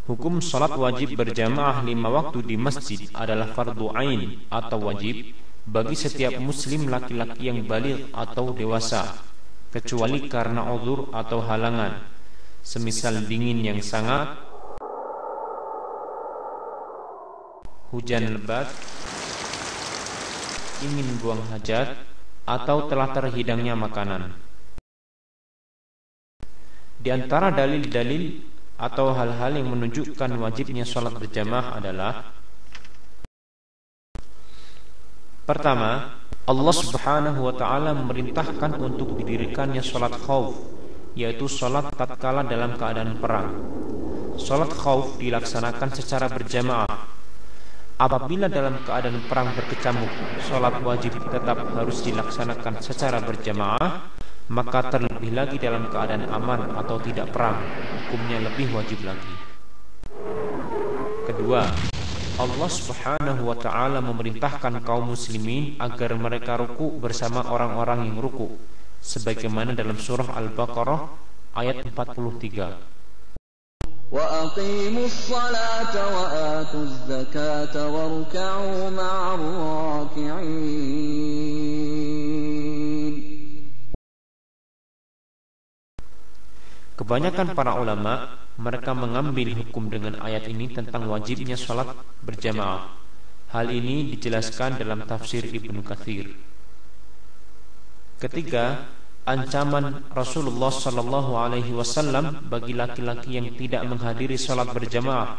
Hukum salat wajib berjamaah 5 waktu di masjid adalah fardu ain atau wajib bagi setiap muslim laki-laki yang baligh atau dewasa, kecuali karena uzur atau halangan, semisal dingin yang sangat, hujan lebat, ingin buang hajat, atau telah terhidangnya makanan. Di antara dalil-dalil atau hal-hal yang menunjukkan wajibnya sholat berjamaah adalah: pertama, Allah Subhanahu wa ta'ala memerintahkan untuk didirikannya sholat khauf, yaitu sholat tatkala dalam keadaan perang. Sholat khauf dilaksanakan secara berjamaah. Apabila dalam keadaan perang berkecamuk, sholat wajib tetap harus dilaksanakan secara berjamaah, maka terlebih lagi dalam keadaan aman atau tidak perang, hukumnya lebih wajib lagi. Kedua, Allah Subhanahu wa ta'ala memerintahkan kaum muslimin agar mereka ruku bersama orang-orang yang ruku, sebagaimana dalam surah Al-Baqarah ayat 43. وَأَقِيمُوا الصَّلَاةَ وَآتُوا الزَّكَاةَ وَارْكَعُوا مَعَ الرَّاكِعِينَ. Kebanyakan para ulama mereka mengambil hukum dengan ayat ini tentang wajibnya sholat berjamaah. Hal ini dijelaskan dalam tafsir Ibnu Katsir. Ketiga, ancaman Rasulullah sallallahu alaihi wasallam bagi laki-laki yang tidak menghadiri sholat berjamaah,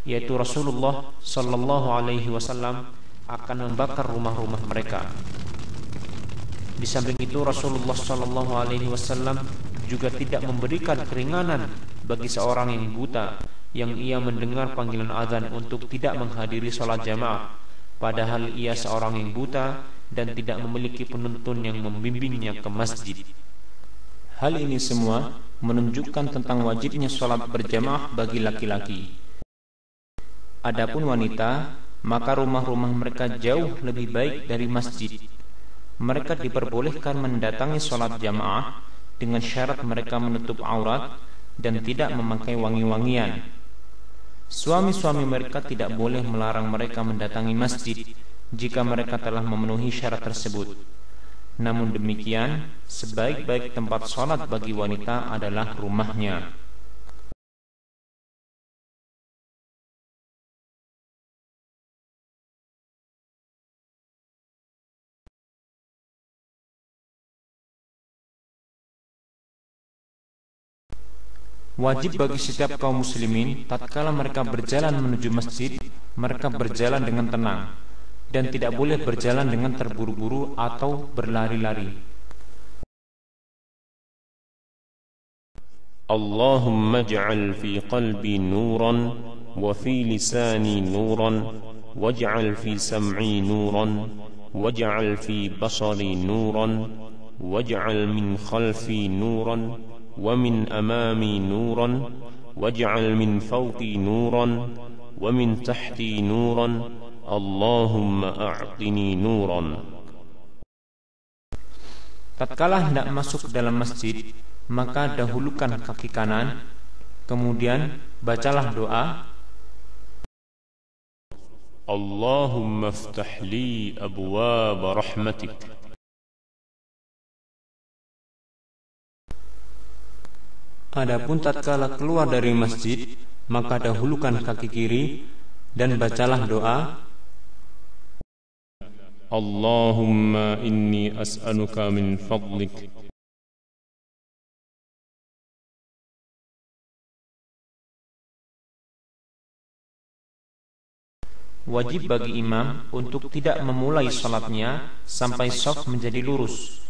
yaitu Rasulullah sallallahu alaihi wasallam akan membakar rumah-rumah mereka. Di samping itu, Rasulullah sallallahu alaihi wasallam juga tidak memberikan keringanan bagi seorang yang buta yang ia mendengar panggilan azan untuk tidak menghadiri sholat jamaah, padahal ia seorang yang buta dan tidak memiliki penuntun yang membimbingnya ke masjid. Hal ini semua menunjukkan tentang wajibnya sholat berjamaah bagi laki-laki. Adapun wanita, maka rumah-rumah mereka jauh lebih baik dari masjid. Mereka diperbolehkan mendatangi sholat jamaah dengan syarat mereka menutup aurat dan tidak memakai wangi-wangian. Suami-suami mereka tidak boleh melarang mereka mendatangi masjid jika mereka telah memenuhi syarat tersebut. Namun demikian, sebaik-baik tempat sholat bagi wanita adalah rumahnya. Wajib bagi setiap kaum muslimin tatkala mereka berjalan menuju masjid, mereka berjalan dengan tenang dan tidak boleh berjalan dengan terburu-buru atau berlari-lari. Allahumma ij'al fi qalbi nuran wa fi lisani nuran waj'al fi sam'i nuran waj'al fi basari nuran waj'al min khalfi nuran ومن أمامي نورا واجعل من فوقي نورا ومن تحتي نورا اللهم أعطني نورا. Tatkala hendak masuk ke dalam masjid, maka dahulukan kaki kanan, kemudian bacalah doa, Allahumma aftah li abwaab rahmatik. Adapun tatkala keluar dari masjid, maka dahulukan kaki kiri dan bacalah doa, Allahumma inni as'aluka min fadlik. Wajib bagi imam untuk tidak memulai salatnya sampai shaf menjadi lurus,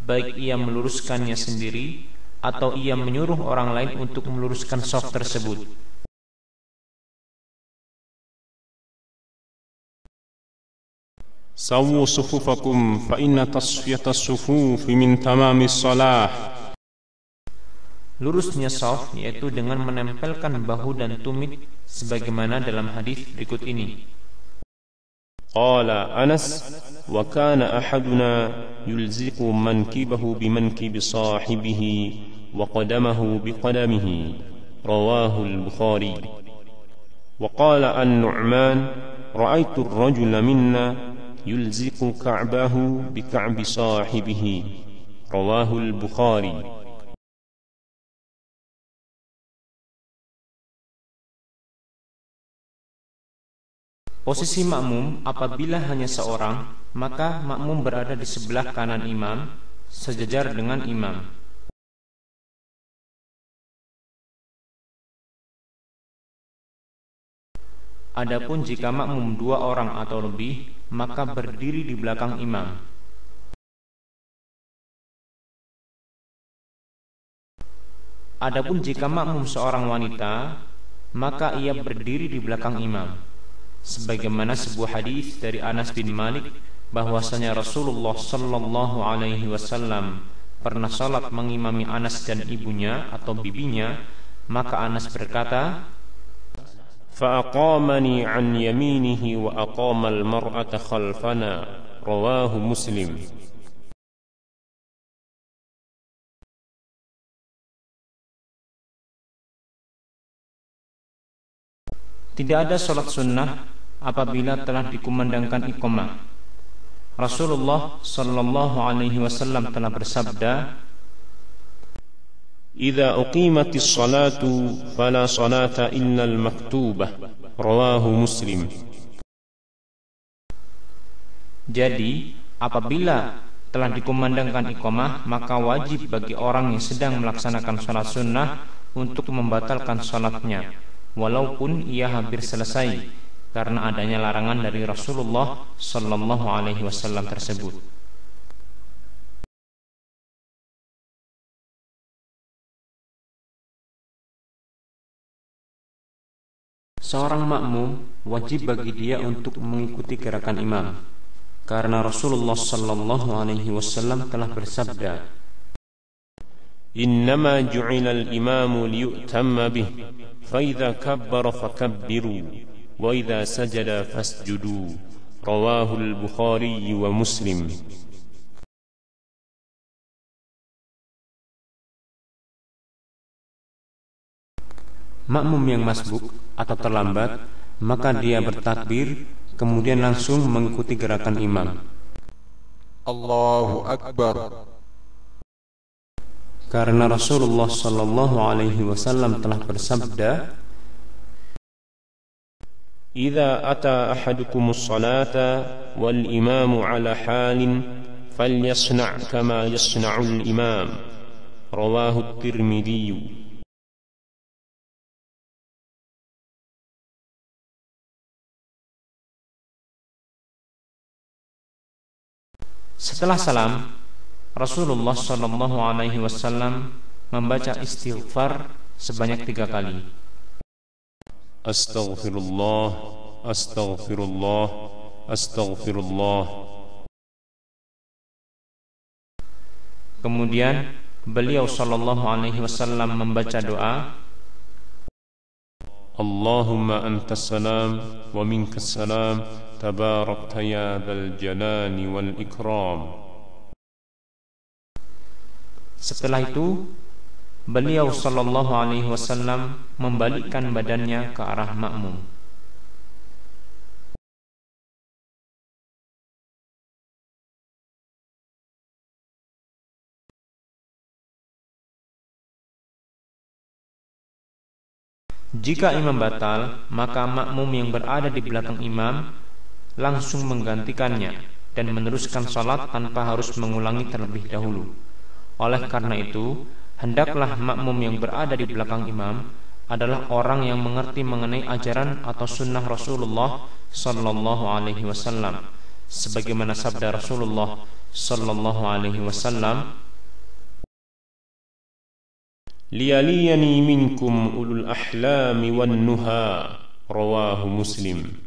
baik ia meluruskannya sendiri atau ia menyuruh orang lain untuk meluruskan shaf tersebut. Sawwu sufufakum fa inna tasfiyata as-sufufi min tamamis salah. Lurusnya shaf yaitu dengan menempelkan bahu dan tumit sebagaimana dalam hadis berikut ini. Qala Anas wa kana ahaduna yulziqu mankibahu bimankibi sahibihi wa qadamahu biqadamihi. Rawahu al-Bukhari. وقال النعمان رأيت الرجل منا يلزق كعبه بكعب صاحبه رواه البخاري. Posisi makmum apabila hanya seorang, maka makmum berada di sebelah kanan imam, sejajar dengan imam. Adapun jika makmum 2 orang atau lebih, maka berdiri di belakang imam. Adapun jika makmum seorang wanita, maka ia berdiri di belakang imam. Sebagaimana sebuah hadis dari Anas bin Malik bahwasanya Rasulullah sallallahu alaihi wasallam pernah salat mengimami Anas dan ibunya atau bibinya, maka Anas berkata, فأقامني عن يمينه وأقام المرأة خلفنا رواه مسلم. tidak ada salat sunnah apabila telah dikumandangkan iqamah. Rasulullah sallallahu alaihi wasallam telah bersabda, إذا أقيمت الصلاة فلا صلاة إلا المكتوبة رواه مسلم. Jadi, apabila telah dikumandangkan iqamah, maka wajib bagi orang yang sedang melaksanakan salat sunnah untuk membatalkan salatnya, walaupun ia hampir selesai, karena adanya larangan dari Rasulullah sallallahu alaihi wasallam tersebut. Seorang makmum wajib bagi dia untuk mengikuti gerakan imam, karena Rasulullah sallallahu alaihi wasallam telah bersabda, إنما جعل الإمام ليؤتم به فإذا كبر فكبروا وإذا سجد فاسجدوا رواه البخاري ومسلم. Makmum yang masbuk atau terlambat, maka dia bertakbir kemudian langsung mengikuti gerakan imam. Allahu Akbar. Karena Rasulullah sallallahu alaihi wasallam telah bersabda, إذا أتى أحدكم الصلاة والإمام على حال فليصنع كما يصنع الإمام رواه الترمذي. Setelah salam, Rasulullah sallallahu alaihi wasallam membaca istighfar sebanyak 3 kali. Astaghfirullah, astaghfirullah, astaghfirullah. Kemudian beliau sallallahu alaihi wasallam membaca doa, Allahumma antas salam wa minkas salam tabarakta ya dzal jalali wal ikram. Setelah itu beliau sallallahu alaihi wasallam membalikkan badannya ke arah makmum. Jika imam batal, maka makmum yang berada di belakang imam langsung menggantikannya dan meneruskan salat tanpa harus mengulangi terlebih dahulu. Oleh karena itu, hendaklah makmum yang berada di belakang imam adalah orang yang mengerti mengenai ajaran atau sunnah Rasulullah sallallahu alaihi wasallam, sebagaimana sabda Rasulullah sallallahu alaihi wasallam, liyaliyani minkum ulul ahlami wan nuha rawahu Muslim.